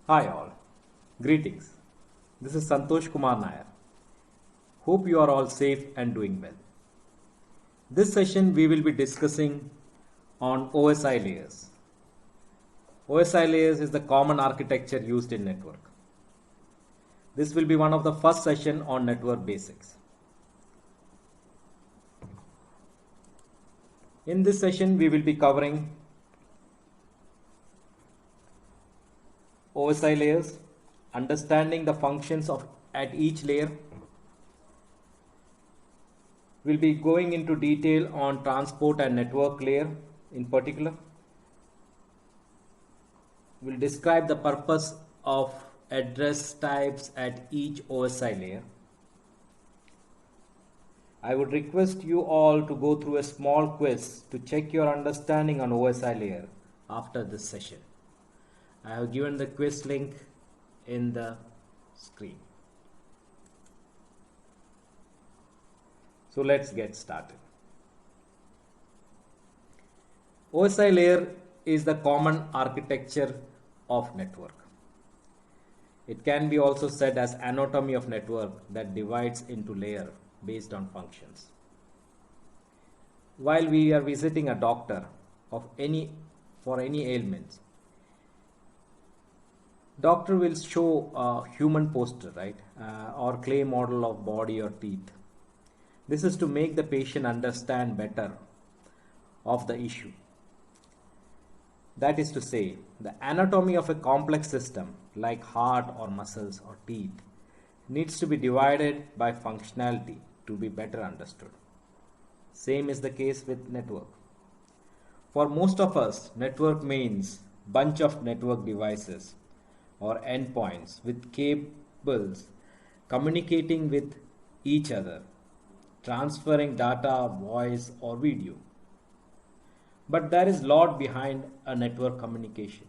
Hi all, greetings. This is Santosh Kumar Nair. Hope you are all safe and doing well. This session we will be discussing on OSI layers. OSI layers is the common architecture used in network. This will be one of the first session on network basics. In this session we will be covering OSI layers, understanding the functions of at each layer. We'll be going into detail on transport and network layer in particular. We'll describe the purpose of address types at each OSI layer. I would request you all to go through a small quiz to check your understanding on OSI layer after this session. I have given the quiz link in the screen. So let's get started. OSI layer is the common architecture of network. It can be also said as anatomy of network that divides into layer based on functions. While we are visiting a doctor for any ailments, doctor will show a human poster, right, or clay model of body or teeth. This is to make the patient understand better of the issue. That is to say, the anatomy of a complex system like heart or muscles or teeth needs to be divided by functionality to be better understood. Same is the case with network. For most of us, network means bunch of network devices or endpoints with cables communicating with each other, transferring data, voice or video. But there is a lot behind a network communication.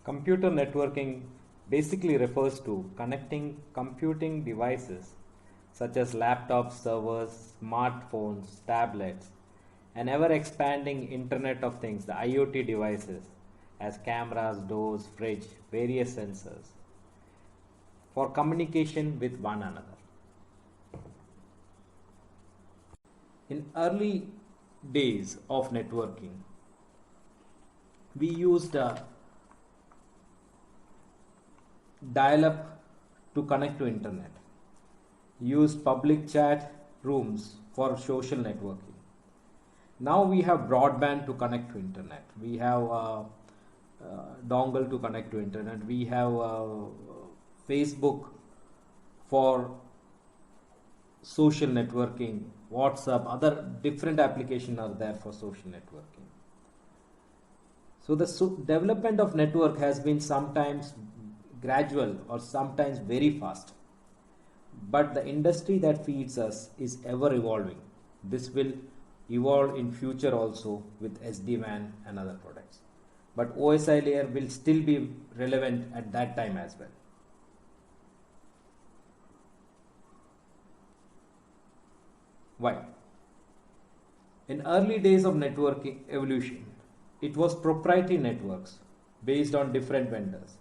Computer networking basically refers to connecting computing devices such as laptops, servers, smartphones, tablets, and ever expanding Internet of Things, the IoT devices, as cameras, doors, fridge, various sensors, for communication with one another. In early days of networking, we used dial-up to connect to internet, used public chat rooms for social networking. Now we have broadband to connect to internet. We have dongle to connect to internet. We have Facebook for social networking, WhatsApp, other different applications are there for social networking. So the development of network has been sometimes gradual or sometimes very fast. But the industry that feeds us is ever evolving. This will evolve in future also with SD-WAN and other products. But OSI layer will still be relevant at that time as well. Why? In early days of networking evolution, it was proprietary networks based on different vendors.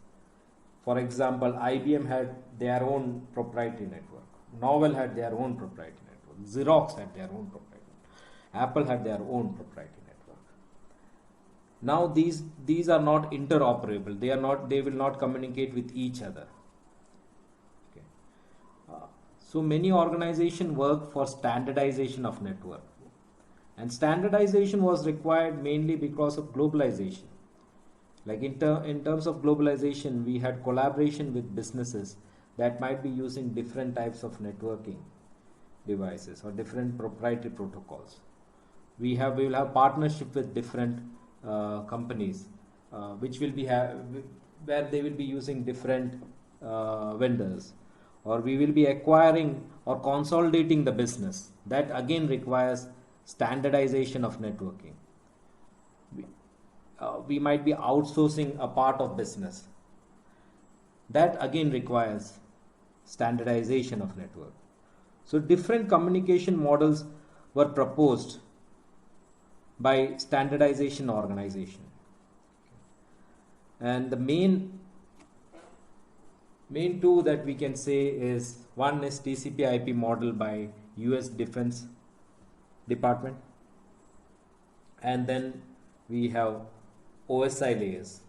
For example, IBM had their own proprietary network. Novell had their own proprietary network. Xerox had their own proprietary network. Apple had their own proprietary network. Now these are not interoperable. They will not communicate with each other. Okay. So many organizations work for standardization of network. And standardization was required mainly because of globalization. Like in terms of globalization, we had collaboration with businesses that might be using different types of networking devices or different proprietary protocols. We will have partnership with different companies, which will be where they will be using different vendors, or we will be acquiring or consolidating the business. That again requires standardization of networking. We might be outsourcing a part of business. That again requires standardization of network. So different communication models were proposed by standardization organization. And the main two that we can say is, one is TCP IP model by US Defense Department, and then we have OSI layers,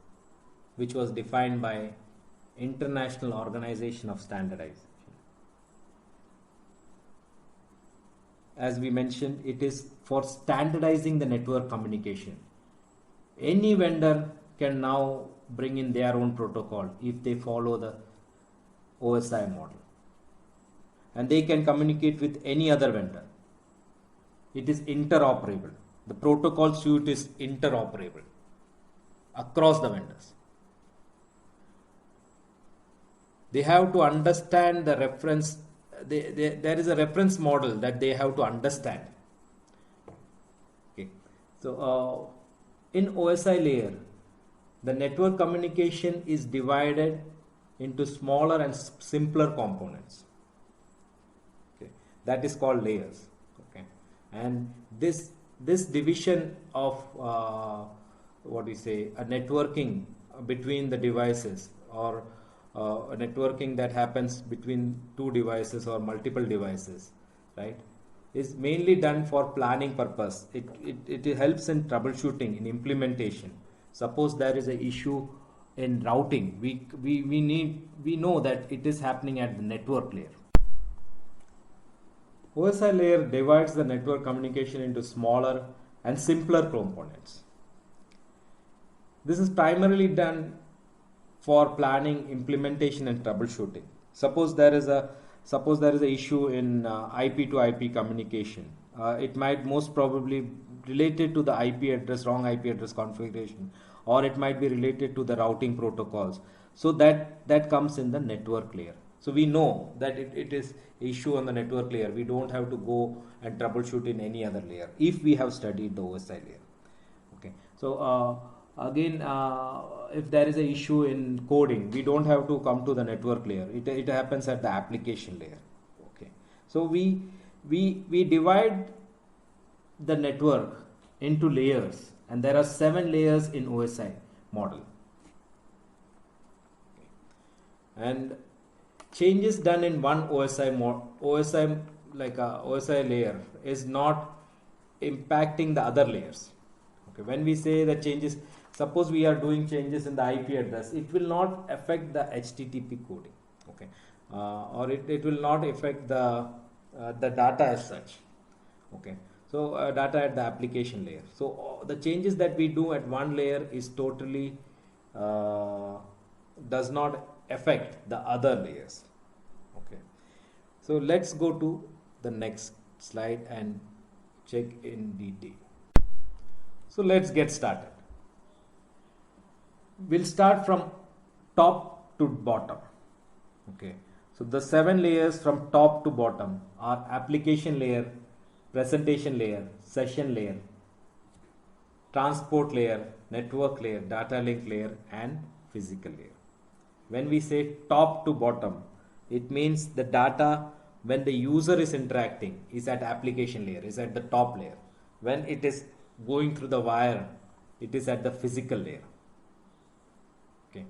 which was defined by International Organization of Standardization. As we mentioned, it is for standardizing the network communication. Any vendor can now bring in their own protocol if they follow the OSI model, and they can communicate with any other vendor. It is interoperable. The protocol suite is interoperable across the vendors. They have to understand the reference. There is a reference model that they have to understand. Okay. So in OSI layer, the network communication is divided into smaller and simpler components. Okay. That is called layers. Okay. And this division of what we say, a networking between the devices, or a networking that happens between two devices or multiple devices, right, is mainly done for planning purpose. It helps in troubleshooting, in implementation. Suppose there is an issue in routing, we know that it is happening at the network layer. OSI layer divides the network communication into smaller and simpler components. This is primarily done for planning, implementation, and troubleshooting. Suppose there is a issue in IP to IP communication. It might most probably related to the IP address, wrong IP address configuration, or it might be related to the routing protocols. So that comes in the network layer. So we know that it is issue on the network layer. We don't have to go and troubleshoot in any other layer if we have studied the OSI layer. Okay. So again, if there is an issue in coding, we don't have to come to the network layer. It happens at the application layer. Okay. So we divide the network into layers, and there are 7 layers in OSI model. Okay. And changes done in one OSI layer is not impacting the other layers. Okay. When we say the changes, suppose we are doing changes in the IP address, it will not affect the HTTP coding. Okay. Or it will not affect the data as such. Okay. So data at the application layer. So the changes that we do at one layer is totally does not affect the other layers. Okay. So let's go to the next slide and check in detail. So let's get started. We'll start from top to bottom. Okay. So the 7 layers from top to bottom are application layer, presentation layer, session layer, transport layer, network layer, data link layer, and physical layer. When we say top to bottom, it means the data when the user is interacting is at application layer, is at the top layer. When it is going through the wire, it is at the physical layer. Okay.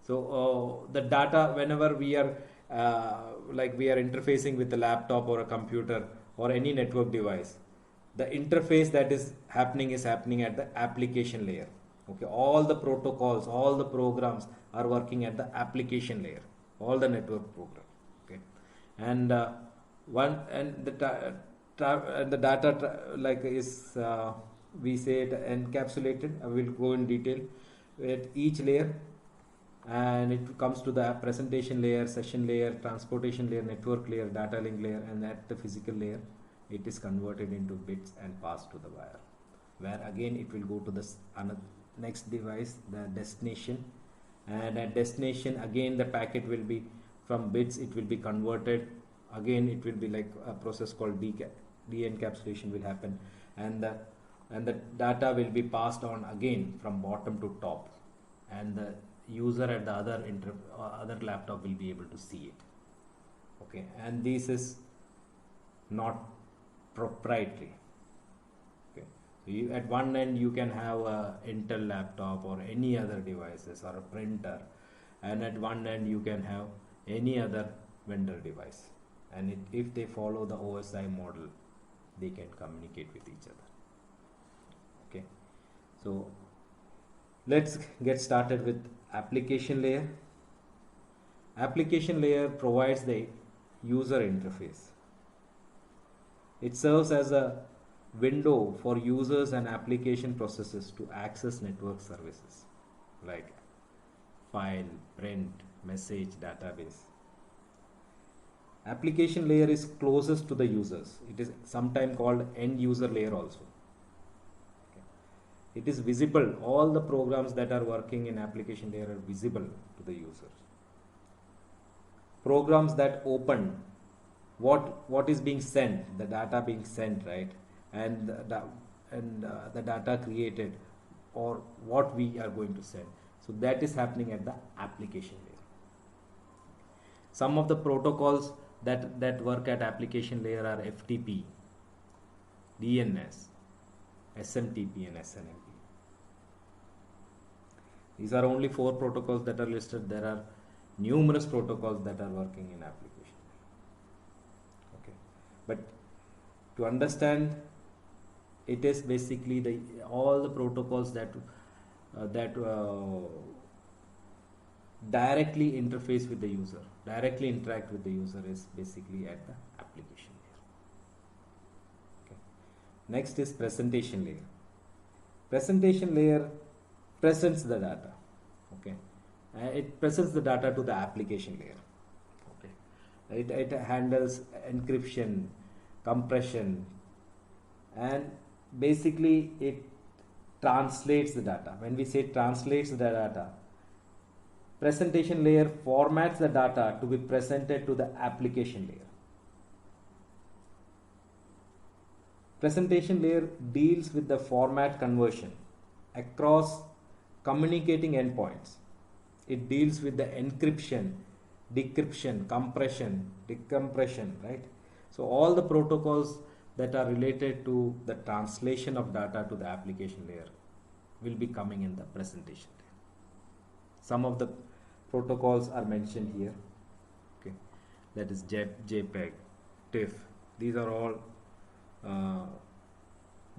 So the data, whenever we are interfacing with a laptop or a computer or any network device, the interface that is happening at the application layer. Okay. All the protocols, all the programs are working at the application layer, all the network program. Okay. And the data is we say it encapsulated. I will go in detail at each layer, and it comes to the presentation layer, session layer, transportation layer, network layer, data link layer, and at the physical layer it is converted into bits and passed to the wire, where again it will go to the next device, the destination, and at destination again the packet will be from bits, it will be converted. Again it will be like a process called de-encapsulation will happen, and the data will be passed on again from bottom to top, and the user at the other laptop will be able to see it. Okay. And this is not proprietary. Okay. So at one end you can have a Intel laptop or any other devices or a printer, and at one end you can have any other vendor device, and if they follow the OSI model, they can communicate with each other. Okay, so let's get started with application layer. Application layer provides the user interface. It serves as a window for users and application processes to access network services like file, print, message, database. Application layer is closest to the users. It is sometimes called end user layer also. Okay. It is visible. All the programs that are working in application layer are visible to the users. Programs that open what is being sent, the data being sent, right, and the data created, or what we are going to send. So that is happening at the application layer. Some of the protocols that work at application layer are FTP, DNS, SMTP, and SNMP. These are only 4 protocols that are listed. There are numerous protocols that are working in application. Okay, but to understand, it is basically all the protocols that directly interface with the user, directly interact with the user, is basically at the application layer. Okay. Next is presentation layer. Presentation layer presents the data. Okay, it presents the data to the application layer. Okay, it handles encryption, compression, and basically it translates the data. When we say translates the data, presentation layer formats the data to be presented to the application layer. Presentation layer deals with the format conversion across communicating endpoints. It deals with the encryption, decryption, compression, decompression, right? So all the protocols that are related to the translation of data to the application layer will be coming in the presentation layer. Some of the protocols are mentioned here. Okay, that is JPEG, TIFF. These are all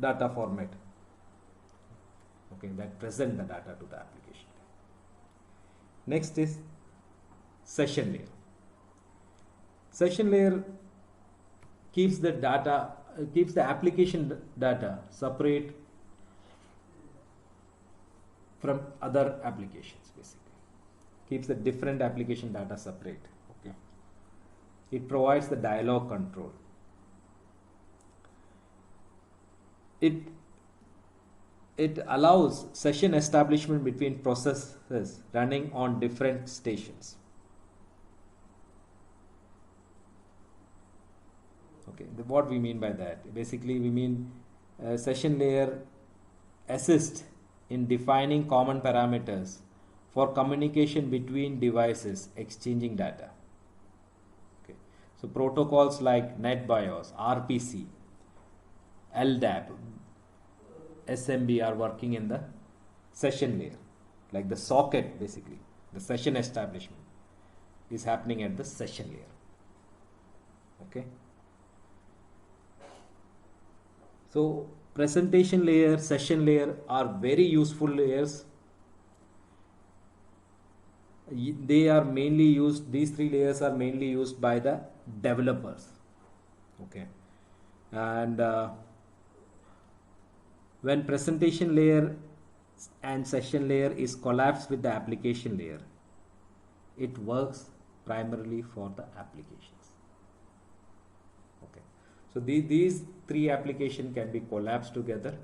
data format. Okay, that present the data to the application layer. Next is session layer. Session layer keeps the data, keeps the application data separate from other applications, basically. Keeps the different application data separate. Okay. It provides the dialog control. It allows session establishment between processes running on different stations. Okay, what we mean by that? Basically, we mean session layer assists in defining common parameters for communication between devices exchanging data. Okay, so protocols like NetBIOS, RPC, LDAP, SMB are working in the session layer, like the socket. Basically, the session establishment is happening at the session layer. Okay, so presentation layer, session layer are very useful layers. They are mainly used, these 3 layers are mainly used by the developers. Okay, and when presentation layer and session layer is collapsed with the application layer, it works primarily for the applications. Okay, so these 3 applications can be collapsed together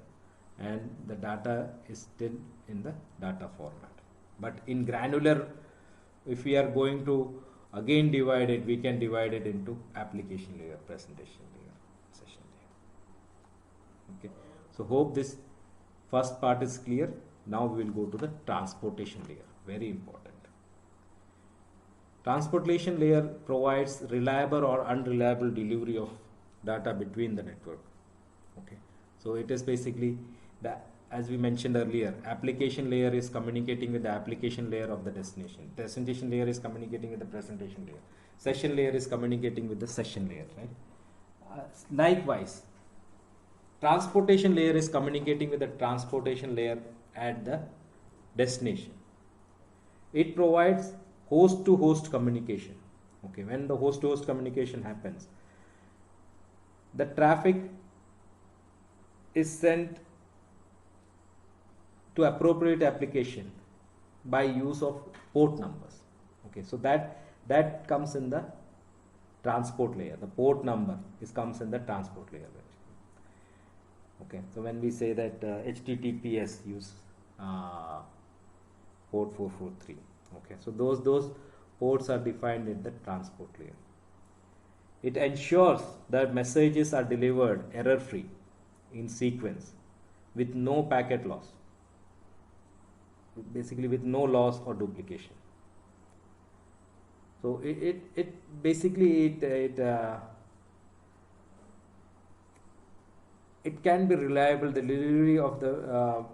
and the data is still in the data format. But in granular, if we are going to again divide it, we can divide it into application layer, presentation layer, session layer. Okay, so hope this first part is clear. Now we will go to the transportation layer, very important. Transportation layer provides reliable or unreliable delivery of data between the network. Okay, So it is basically the, as we mentioned earlier, application layer is communicating with the application layer of the destination. Presentation layer is communicating with the presentation layer. Session layer is communicating with the session layer, right? Likewise, transportation layer is communicating with the transportation layer at the destination. It provides host to host communication. Okay, when the host to host communication happens, the traffic is sent to appropriate application by use of port numbers. Okay, so that comes in the transport layer. The port number comes in the transport layer. Okay, so when we say that HTTPS use port 443. Okay, so those ports are defined in the transport layer. It ensures that messages are delivered error free in sequence with no packet loss, basically with no loss or duplication. So it basically it can be reliable. The delivery of the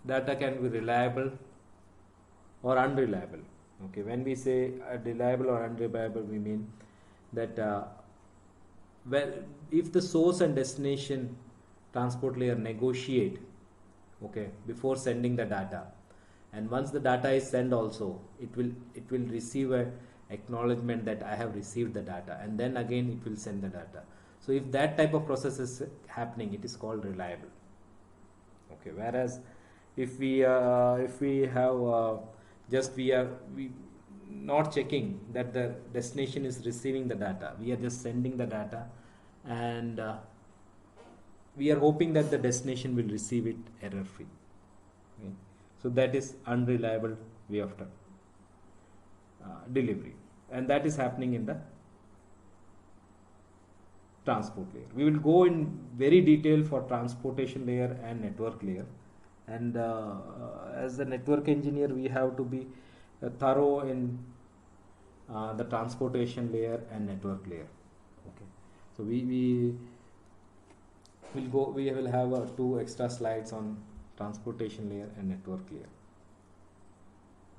data can be reliable or unreliable. Okay, when we say reliable or unreliable, we mean that well, if the source and destination transport layer negotiate, okay, before sending the data, and once the data is sent also, it will receive a acknowledgement that I have received the data, and then again it will send the data. So if that type of process is happening, it is called reliable. Okay, whereas if we have just we not checking that the destination is receiving the data, we are just sending the data, and we are hoping that the destination will receive it error free. Okay. So that is unreliable way of delivery, and that is happening in the transport layer. We will go in very detail for transportation layer and network layer, and as a network engineer, we have to be thorough in the transportation layer and network layer. Okay, so we will have 2 extra slides on transportation layer and network layer.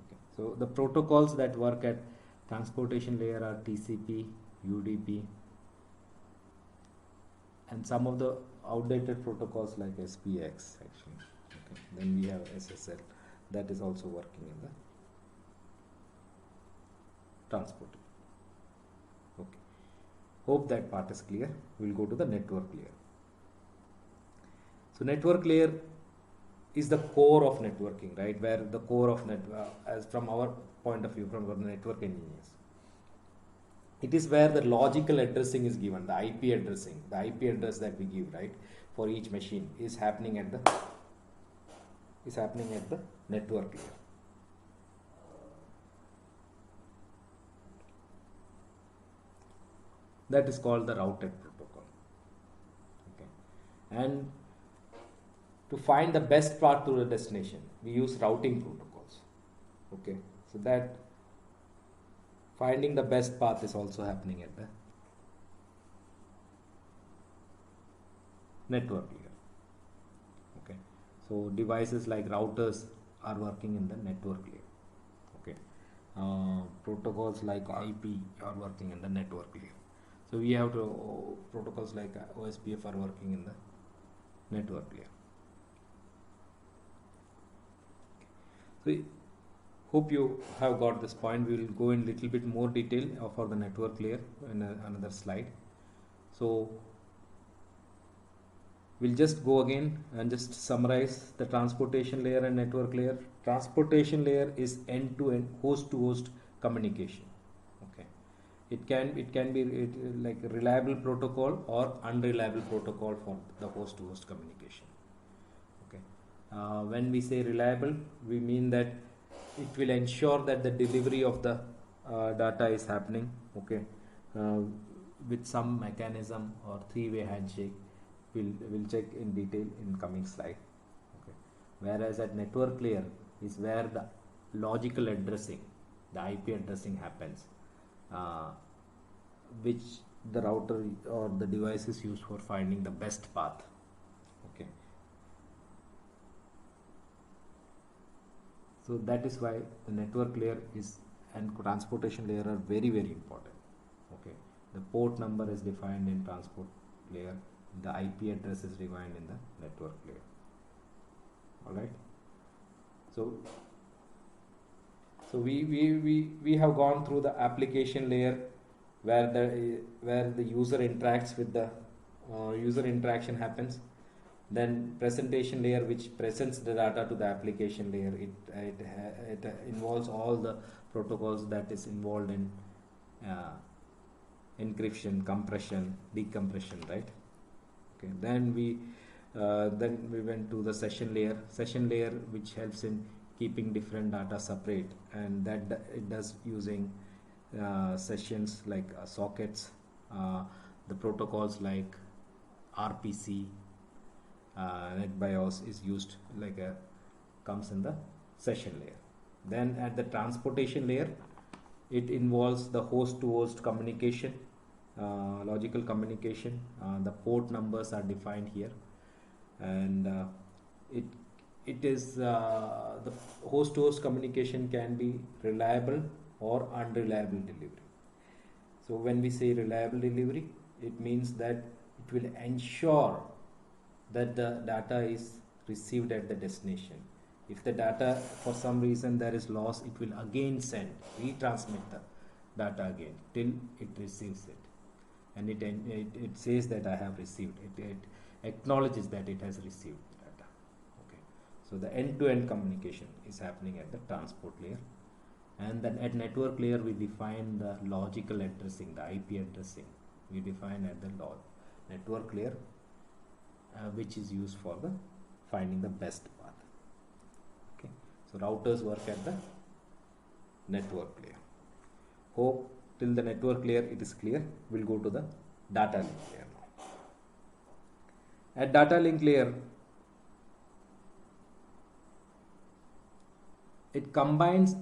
Okay, so the protocols that work at transportation layer are TCP, UDP, and some of the outdated protocols like SPX actually. Okay. Then we have SSL that is also working in the transport. Okay, hope that part is clear. We'll go to the network layer. So network layer is the core of networking, right? Where the core of as from our point of view, from our network engineers, it is where the logical addressing is given, the IP addressing, the IP address that we give, right, for each machine is happening at the network layer. That is called the routed protocol. Okay, and to find the best path to the destination, we use routing protocols. Okay, so that finding the best path is also happening at the network layer. Okay, so devices like routers are working in the network layer. Okay, protocols like IP are working in the network layer. So we have protocols like OSPF are working in the network layer. So hope you have got this point. We will go in little bit more detail for the network layer in another slide. So we'll just go again and just summarize the transportation layer and network layer. Transportation layer is end-to-end, host-to-host communication. Okay, it can be like a reliable protocol or unreliable protocol for the host-to-host communication. Okay, when we say reliable, we mean that it will ensure that the delivery of the data is happening, okay, with some mechanism or three-way handshake. We'll check in detail in coming slide. Okay, whereas at network layer is where the logical addressing, the IP addressing happens, which the router or the device is used for finding the best path. Okay, so that is why the network layer is and transportation layer are very important. Okay, the port number is defined in transport layer, the IP address is defined in the network layer. All right, so we have gone through the application layer where the user interacts with the user interaction happens. Then presentation layer, which presents the data to the application layer. It involves all the protocols that is involved in encryption, compression, decompression, right? Okay, then we went to the session layer, which helps in keeping different data separate, and that it does using sessions like sockets, the protocols like RPC, NetBIOS is used like a comes in the session layer. Then at the transportation layer, it involves the host to host communication, logical communication. The port numbers are defined here, and it is the host to host communication can be reliable or unreliable delivery. So when we say reliable delivery, it means that it will ensure that the data is received at the destination. If the data for some reason there is loss, it will again retransmit the data again till it receives it, and it says that I have received it. It acknowledges that it has received the data. Okay, so the end-to-end communication is happening at the transport layer. And then at network layer, we define the logical addressing, the IP addressing. We define at the network layer, which is used for the finding the best path. Okay, so routers work at the network layer. Hope till the network layer it is clear. We'll go to the data link layer now. At data link layer, it combines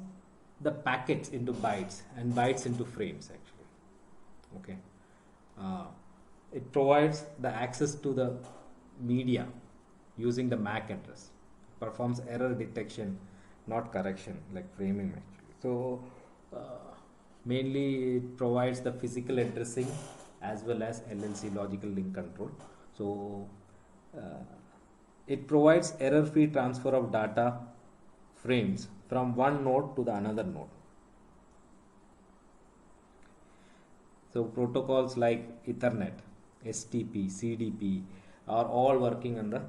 the packets into bytes and bytes into frames actually. Okay, it provides the access to the media using the MAC address, performs error detection, not correction like framing actually. So mainly it provides the physical addressing as well as LLC, logical link control. So it provides error free transfer of data frames from one node to the another node. So protocols like Ethernet, STP, CDP are all working on the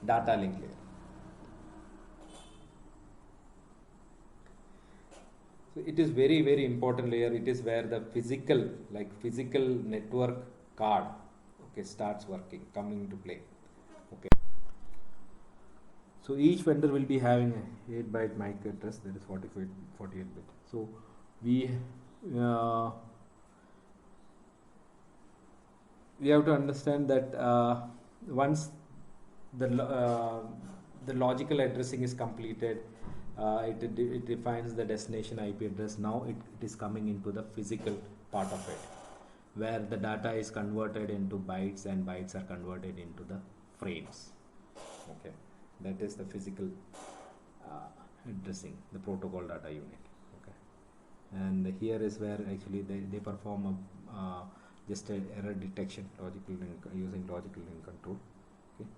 data link layer. So it is very important layer. It is where the physical network card, okay, starts working, coming into play. Okay. So each vendor will be having a 8-byte MAC address, that is 48-bit. So we have to understand that once the logical addressing is completed, it defines the destination IP address. Now it is coming into the physical part of it, where the data is converted into bytes and bytes are converted into the frames. Okay, that is the physical addressing, the protocol data unit. Okay, and here is where actually they perform just a error detection, using logical link control. Okay,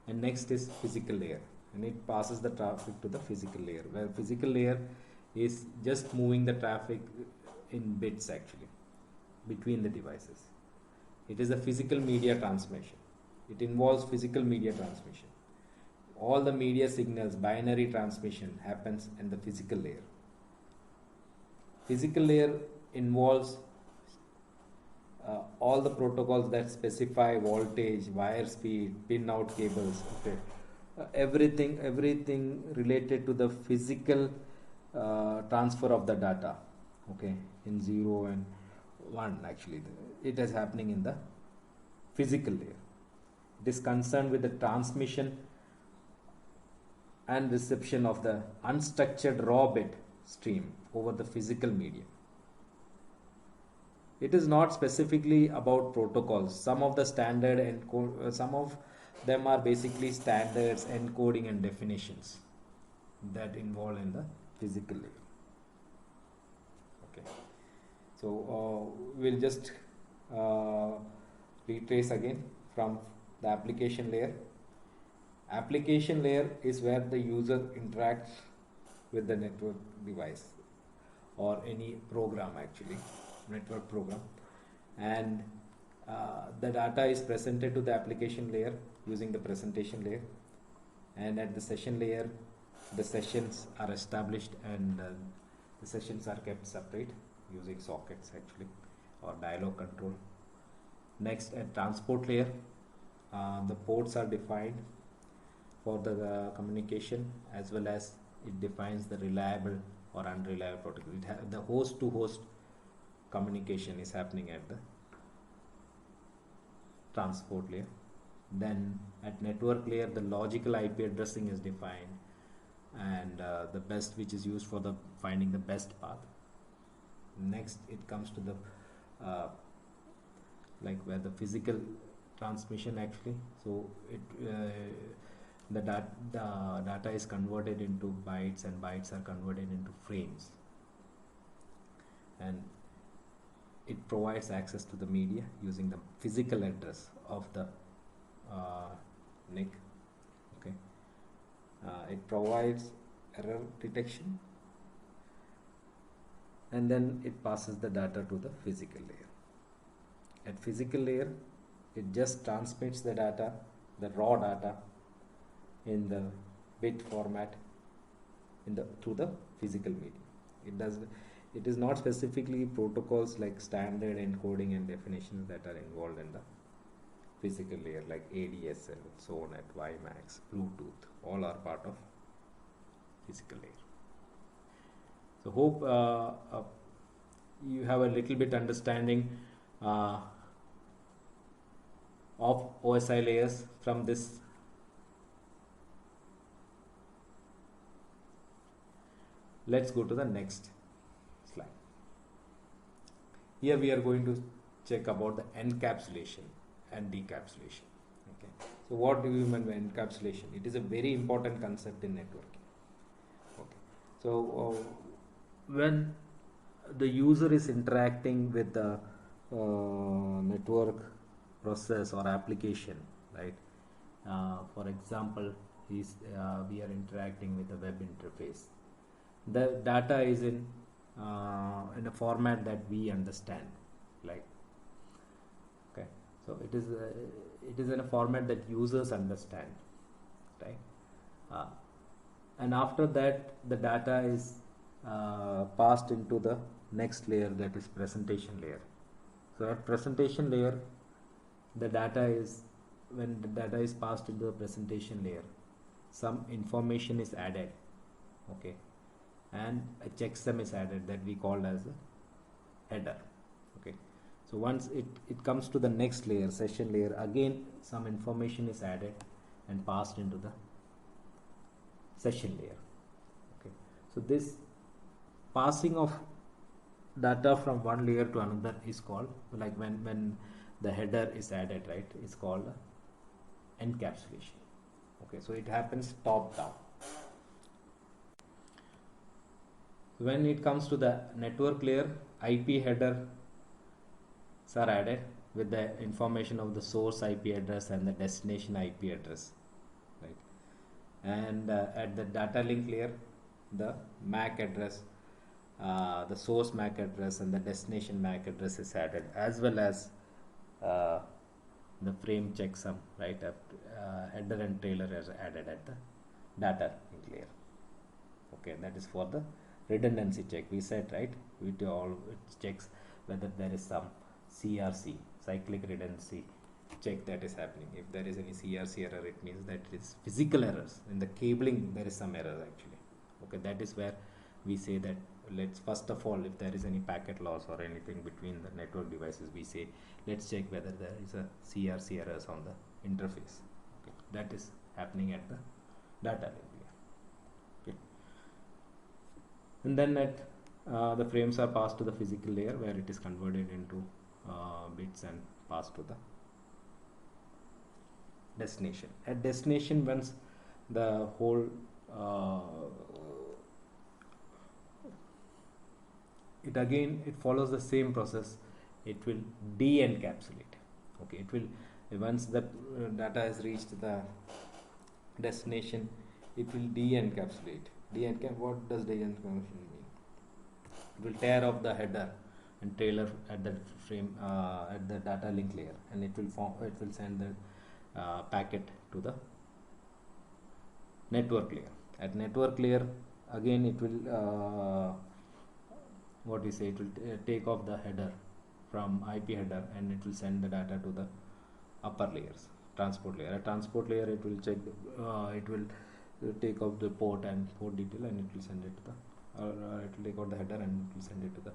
and next is physical layer, and it passes the traffic to the physical layer, where physical layer is just moving the traffic in bits actually between the devices. It is a physical media transmission. It involves physical media transmission. All the media signals, binary transmission happens in the physical layer. Physical layer involves all the protocols that specify voltage, wire speed, pin out cables. Okay, everything related to the physical transfer of the data. Okay, in 0 and 1 actually it is happening in the physical layer. It is concerned with the transmission and reception of the unstructured raw bit stream over the physical medium. It is not specifically about protocols. Some of the standard some of them are basically standards, encoding, and definitions that involve in the physical layer. Okay, so we'll just retrace again from the application layer. Application layer is where the user interacts with the network device or any program, actually network program, and the data is presented to the application layer using the presentation layer, and at the session layer the sessions are established, and the sessions are kept separate using sockets, actually, or dialog control. Next, at transport layer, the ports are defined for the communication, as well as it defines the reliable or unreliable protocol. The host to host communication is happening at the transport layer. Then at network layer, the logical IP addressing is defined, and the best, which is used for the finding the best path. Next, it comes to the like where the physical transmission, actually. So it the data is converted into bytes, and bytes are converted into frames, and it provides access to the media using the physical address of the NIC. Okay, it provides error detection, and then it passes the data to the physical layer. At physical layer, it just transmits the data, the raw data, in the bit format through the physical medium. It is not specifically protocols like standard encoding and definitions that are involved in the physical layer, like ADSL, SONET, WiMAX, Bluetooth, all are part of physical layer. So hope you have a little bit understanding of OSI layers from this. Let's go to the next slide. Here we are going to check about the encapsulation and decapsulation. Okay. So what do you mean by encapsulation? It is a very important concept in networking. Okay. So when the user is interacting with the network process or application, right? For example, we are interacting with a web interface. The data is in a format that we understand, like, okay, so it is in a format that users understand, right? And after that, the data is passed into the next layer, that is presentation layer. So at presentation layer, the data is, when the data is passed into the presentation layer, some information is added, okay, and a checksum is added that we call as a header. Okay, so once it comes to the next layer, session layer, again some information is added and passed into the session layer. Okay, so this passing of data from one layer to another is called, like when the header is added, right, it's called encapsulation. Okay, so it happens top down. When it comes to the network layer, IP headers are added with the information of the source IP address and the destination IP address, right? And at the data link layer, the MAC address, the source MAC address and the destination MAC address is added, as well as the frame checksum, right? Header and trailer is added at the data link layer. Okay, that is for the redundancy check. We said, right, it checks whether there is some CRC, cyclic redundancy check, that is happening. If there is any CRC error, it means that it is physical errors in the cabling. There is some error, actually. Okay, that is where we say that, let's first of all, if there is any packet loss or anything between the network devices, we say let's check whether there is a CRC errors on the interface. Okay, that is happening at the data link layer. Okay. and then the frames are passed to the physical layer where it is converted into bits and passed to the destination. At destination, once the whole it follows the same process. It will de-encapsulate. Okay, it will, once the data has reached the destination, it will de-encapsulate. What does de-encapsulation mean? It will tear off the header and trailer at the frame at the data link layer, and it will send the packet to the network layer. At network layer, again it will it will take off the header from IP header, and it will send the data to the upper layers, transport layer. At transport layer, it will check it will take out the port and port detail, and it will send it to the it will take out the header and it will send it to the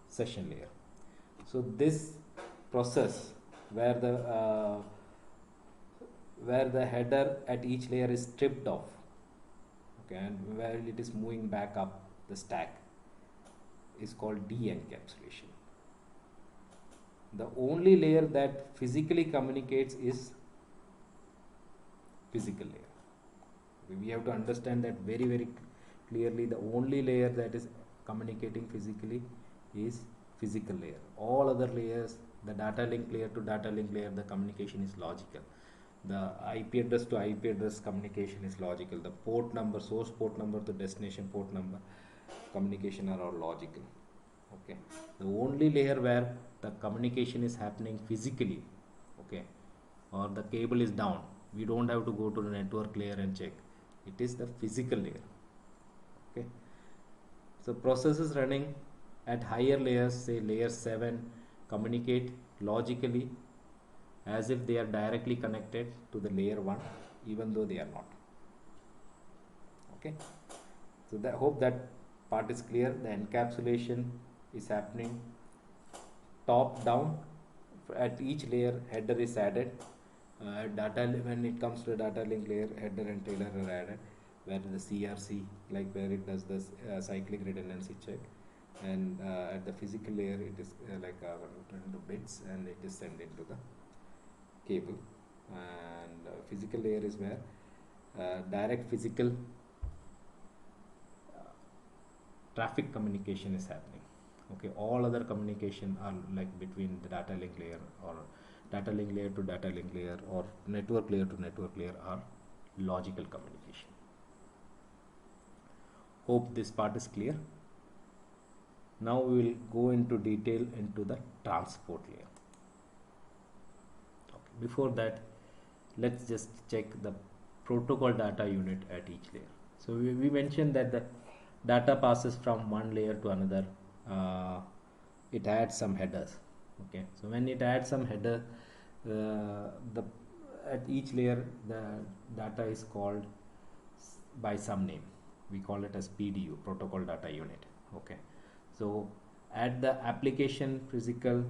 session layer. So this process where the header at each layer is stripped off, okay, and where it is moving back up the stack, is called de-encapsulation. The only layer that physically communicates is physical layer. We have to understand that very, very clearly. The only layer that is communicating physically is physical layer. All other layers, the data link layer to data link layer, the communication is logical. The IP address to IP address communication is logical. The port number, source port number to destination port number communication are all logical. Okay, the only layer where the communication is happening physically, okay, or the cable is down, we don't have to go to the network layer and check. It is the physical layer. Okay, so processes running at higher layers, say layer 7, communicate logically as if they are directly connected to the layer 1, even though they are not. Okay, so I hope that part is clear. The encapsulation is happening top down. At each layer, header is added. When it comes to the data link layer, header and trailer are added, where the CRC, like where it does the cyclic redundancy check, and at the physical layer, it is into bits, and it is sent into the cable. And physical layer is where direct physical traffic communication is happening. Okay, all other communication are like between the data link layer, or data link layer to data link layer, or network layer to network layer are logical communication. Hope this part is clear. Now we will go into detail into the transport layer. Okay, before that, let's just check the protocol data unit at each layer. So we mentioned that the data passes from one layer to another. It adds some headers. Okay, so when it adds some header, at each layer the data is called by some name. We call it as PDU, protocol data unit. Okay, so at the application physical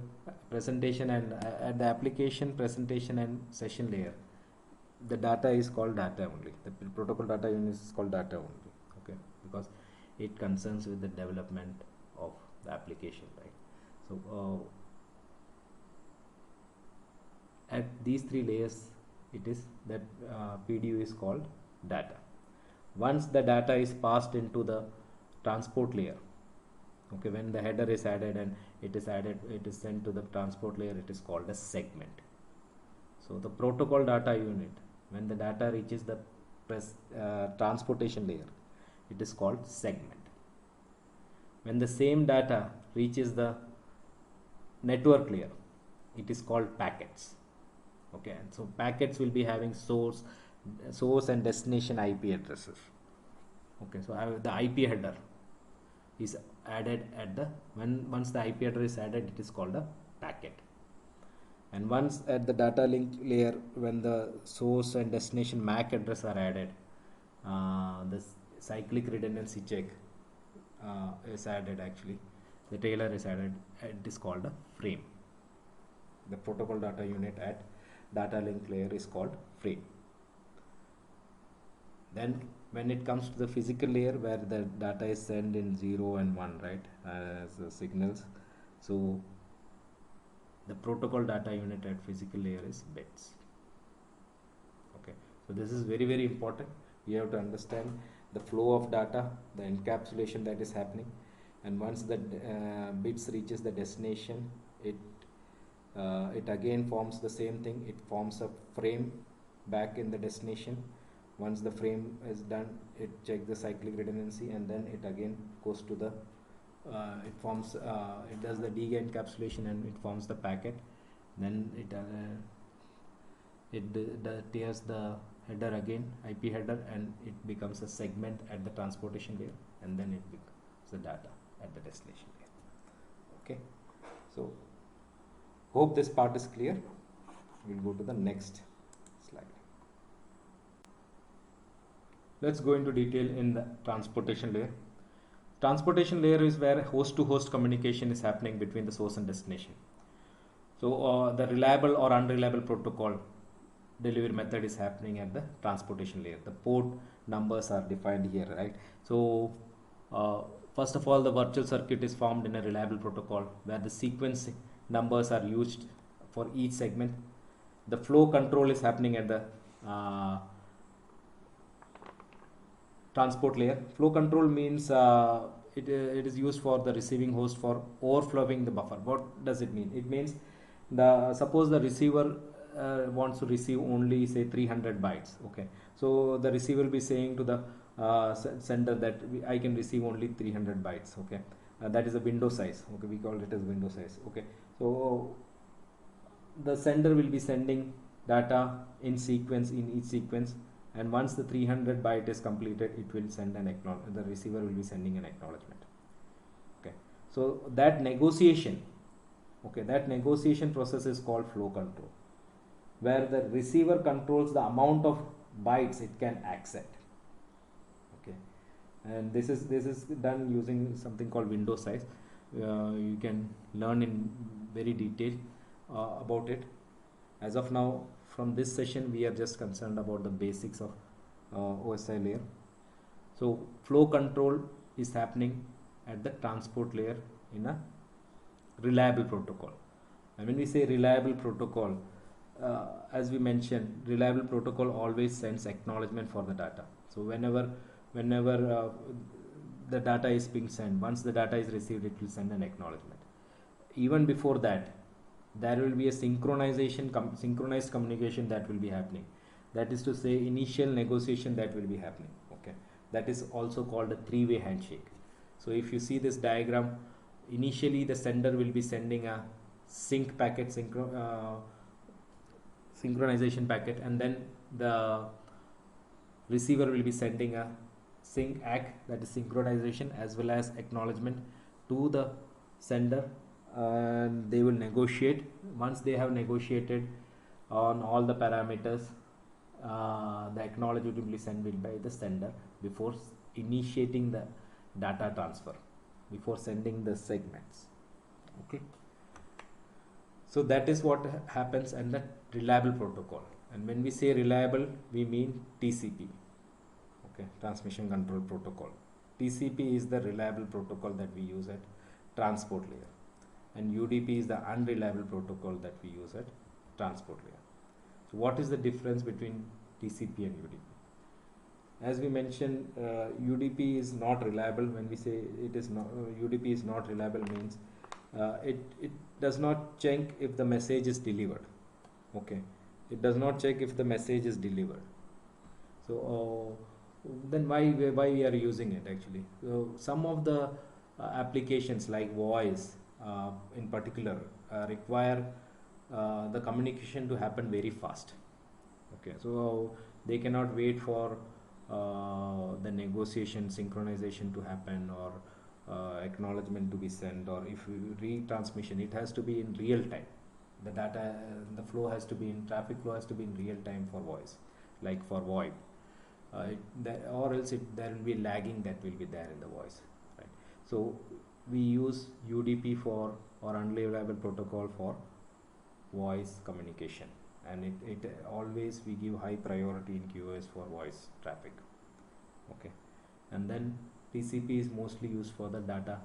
presentation and at the application presentation and session layer, the data is called data only. The protocol data unit is called data only. Okay, because it concerns with the development of the application, right? So at these three layers, it is that PDU is called data. Once the data is passed into the transport layer, okay, when the header is added and it is sent to the transport layer, it is called a segment. So the protocol data unit, when the data reaches the transportation layer, it is called segment. When the same data reaches the network layer, it is called packets. Okay, and so packets will be having source and destination IP addresses. Okay, so the IP header is added at the once the IP address is added, it is called a packet. And once at the data link layer, when the source and destination MAC address are added, the cyclic redundancy check is added. Actually, the trailer is added. It is called a frame. The protocol data unit at data link layer is called frame. Then when it comes to the physical layer where the data is sent in 0 and 1, right, as signals. So the protocol data unit at physical layer is bits. Okay, so this is very, very important. You have to understand the flow of data, the encapsulation that is happening, and once the bits reaches the destination, it again forms the same thing. It forms a frame back in the destination. Once the frame is done, it checks the cyclic redundancy, and then it again goes to the it does the de-encapsulation and it forms the packet. Then it tears the header again, IP header, and it becomes a segment at the transportation layer, and then it becomes the data at the destination layer. Okay, so hope this part is clear. We'll go to the next slide. Let's go into detail in the transportation layer. Transportation layer is where host to host communication is happening between the source and destination. So the reliable or unreliable protocol delivery method is happening at the transportation layer. The port numbers are defined here, right? So first of all, the virtual circuit is formed in a reliable protocol where the sequence numbers are used for each segment. The flow control is happening at the transport layer. Flow control means it is used for the receiving host for overflowing the buffer. What does it mean? It means suppose the receiver wants to receive only say 300 bytes. Okay, so the receiver will be saying to the sender that I can receive only 300 bytes. Okay, that is a window size. Okay, we call it as window size. Okay, so the sender will be sending data in sequence in each sequence, and once the 300 byte is completed, it will send an acknowledgement. The receiver will be sending an acknowledgement. Okay, so that negotiation, that negotiation process is called flow control, where the receiver controls the amount of bytes it can accept. Okay, and this is done using something called window size. You can learn in very detail about it. As of now, from this session, we are just concerned about the basics of OSI layer. So flow control is happening at the transport layer in a reliable protocol. And when we say reliable protocol, as we mentioned, reliable protocol always sends acknowledgement for the data. So whenever the data is being sent, once the data is received, it will send an acknowledgement. Even before that, there will be a synchronized communication that will be happening. That is to say, initial negotiation that will be happening. Okay, that is also called a three-way handshake. So if you see this diagram, initially the sender will be sending a sync packet, synchronization packet, and then the receiver will be sending a sync ACK, that is synchronization, as well as acknowledgement to the sender, and they will negotiate. Once they have negotiated on all the parameters, the acknowledgement will be sent by the sender before initiating the data transfer, before sending the segments. Okay, so that is what happens in the reliable protocol. And when we say reliable, we mean TCP. Okay, transmission control protocol. TCP is the reliable protocol that we use at transport layer, and UDP is the unreliable protocol that we use at transport layer. So what is the difference between TCP and UDP? As we mentioned, UDP is not reliable. When we say it is not, UDP is not reliable means it does not check if the message is delivered. Okay, it does not check if the message is delivered. So then why we are using it actually? So some of the applications like voice in particular require the communication to happen very fast. Okay, so they cannot wait for the negotiation, synchronization to happen, or acknowledgement to be sent, or if retransmission, it has to be in real time. The data, the flow has to be in, traffic flow has to be in real time for voice, like for VoIP. Or else there will be lagging that will be there in the voice, right? So we use UDP for, or unreliable protocol, for voice communication, and it always we give high priority in QoS for voice traffic. Okay, and then TCP is mostly used for the data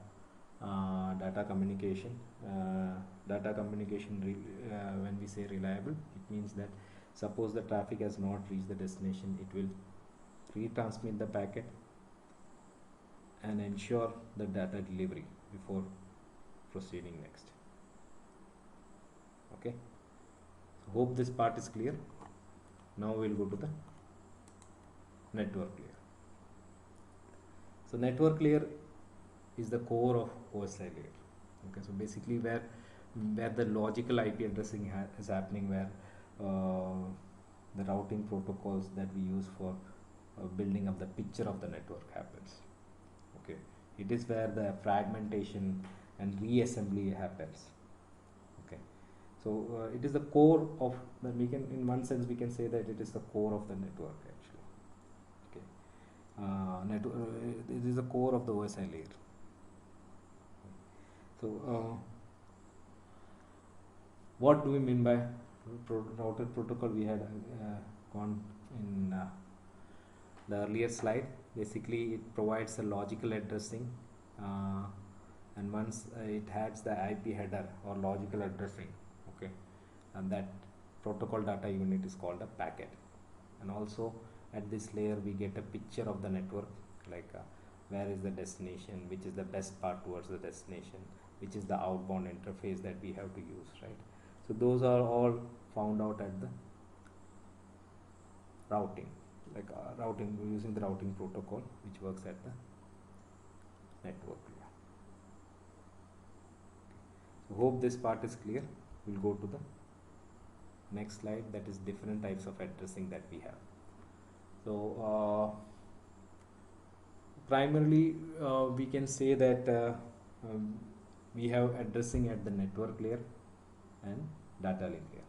communication. Data communication, when we say reliable, it means that suppose the traffic has not reached the destination, it will retransmit the packet and ensure the data delivery before proceeding next. Okay, so hope this part is clear. Now we'll go to the network layer. So network layer is the core of OSI layer. Okay, so basically where the logical IP addressing is happening, where the routing protocols that we use for building up the picture of the network happens. Okay, it is where the fragmentation and reassembly happens. Okay, so it is the core of the, we can, in one sense we can say that it is the core of the network actually. Okay, it is the core of the OSI layer. So what do we mean by routed protocol? We had gone in the earlier slide. Basically it provides a logical addressing, and once it has the IP header or logical addressing, okay, and that protocol data unit is called a packet. And also at this layer we get a picture of the network, like where is the destination, which is the best part towards the destination, which is the outbound interface that we have to use, right? So those are all found out at the routing, like routing, we're using the routing protocol which works at the network layer. So hope this part is clear. We'll go to the next slide, that is different types of addressing that we have. So primarily we can say that we have addressing at the network layer and data link layer.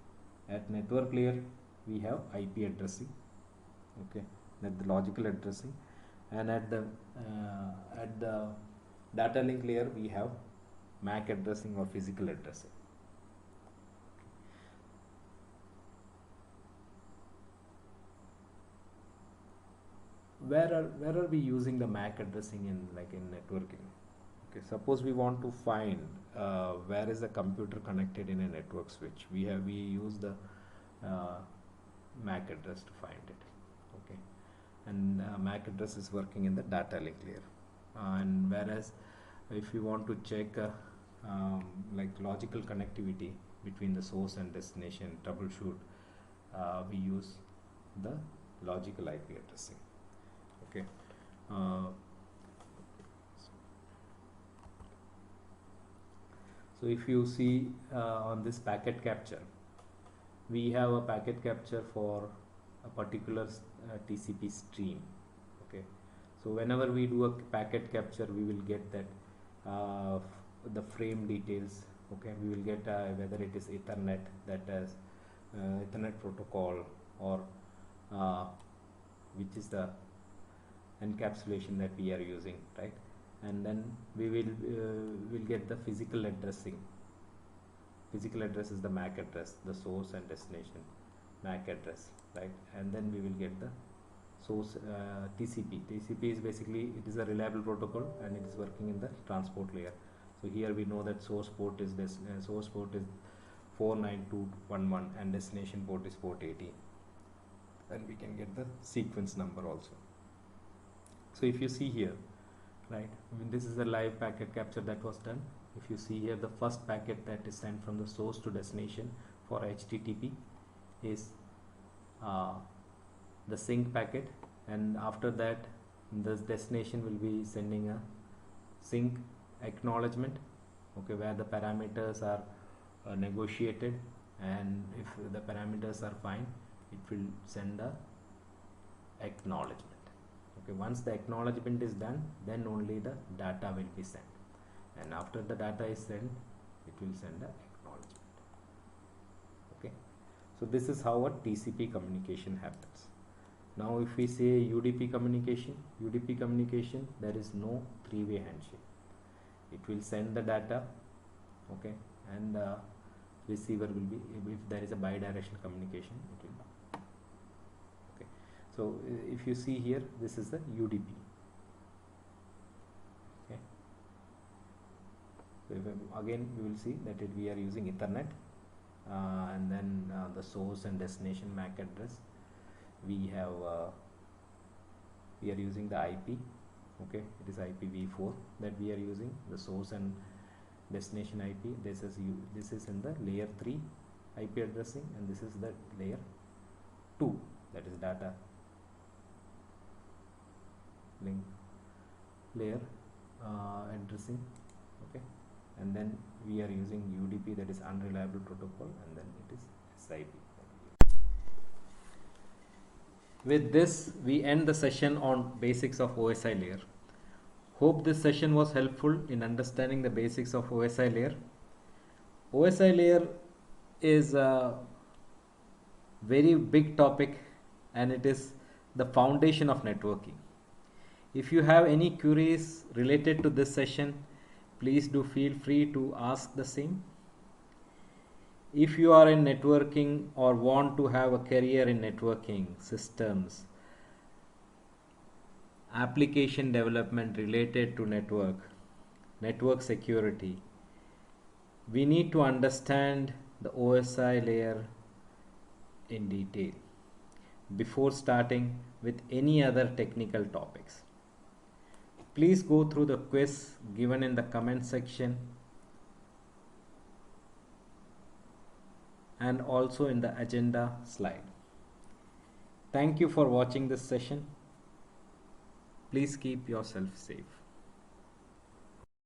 At network layer we have IP addressing, okay, that the logical addressing, and at the data link layer we have MAC addressing or physical addressing. Where are we using the MAC addressing in, like in networking? Okay, suppose we want to find where is the computer connected in a network switch. We use the MAC address to find it. Okay, and MAC address is working in the data link layer. And whereas if you want to check like logical connectivity between the source and destination, troubleshoot, we use the logical IP addressing. Okay. So if you see on this packet capture, we have a packet capture for a particular TCP stream. Okay, so whenever we do a packet capture, we will get that the frame details. Okay, we will get whether it is Ethernet, that is Ethernet protocol, or which is the encapsulation that we are using, right? And then we will get the physical addressing. Physical address is the MAC address, the source and destination MAC address, right? And then we will get the source TCP. TCP is basically, it is a reliable protocol and it is working in the transport layer. So here we know that source port is 49211 and destination port is port 18, and we can get the sequence number also. So if you see here, right, I mean, this is the live packet capture that was done. If you see here, the first packet that is sent from the source to destination for HTTP is the sync packet, and after that this destination will be sending a sync acknowledgement, okay, where the parameters are negotiated, and if the parameters are fine, it will send a acknowledgement. Okay, once the acknowledgement is done, then only the data will be sent, and after the data is sent, it will send a acknowledgement. Okay, so this is how a TCP communication happens. Now if we say UDP communication, there is no three-way handshake. It will send the data, okay, and receiver will be, if there is a bidirectional communication, it will. Okay, So if you see here, this is the UDP. Okay. So again you will see that we are using Ethernet, and then the source and destination MAC address. We are using the IP. Okay, it is IPv4 that we are using, the source and destination IP. This is in the layer 3 IP addressing, and this is the layer 2, that is data link layer addressing. Okay, and then we are using UDP, that is unreliable protocol, and then it is SIP. With this, we end the session on basics of OSI layer. Hope this session was helpful in understanding the basics of OSI layer. OSI layer is a very big topic, and it is the foundation of networking. If you have any queries related to this session, please do feel free to ask the same. If you are in networking or want to have a career in networking, systems, application development related to network security, we need to understand the OSI layer in detail before starting with any other technical topics. Please go through the quiz given in the comment section and also in the agenda slide. Thank you for watching this session. Please keep yourself safe.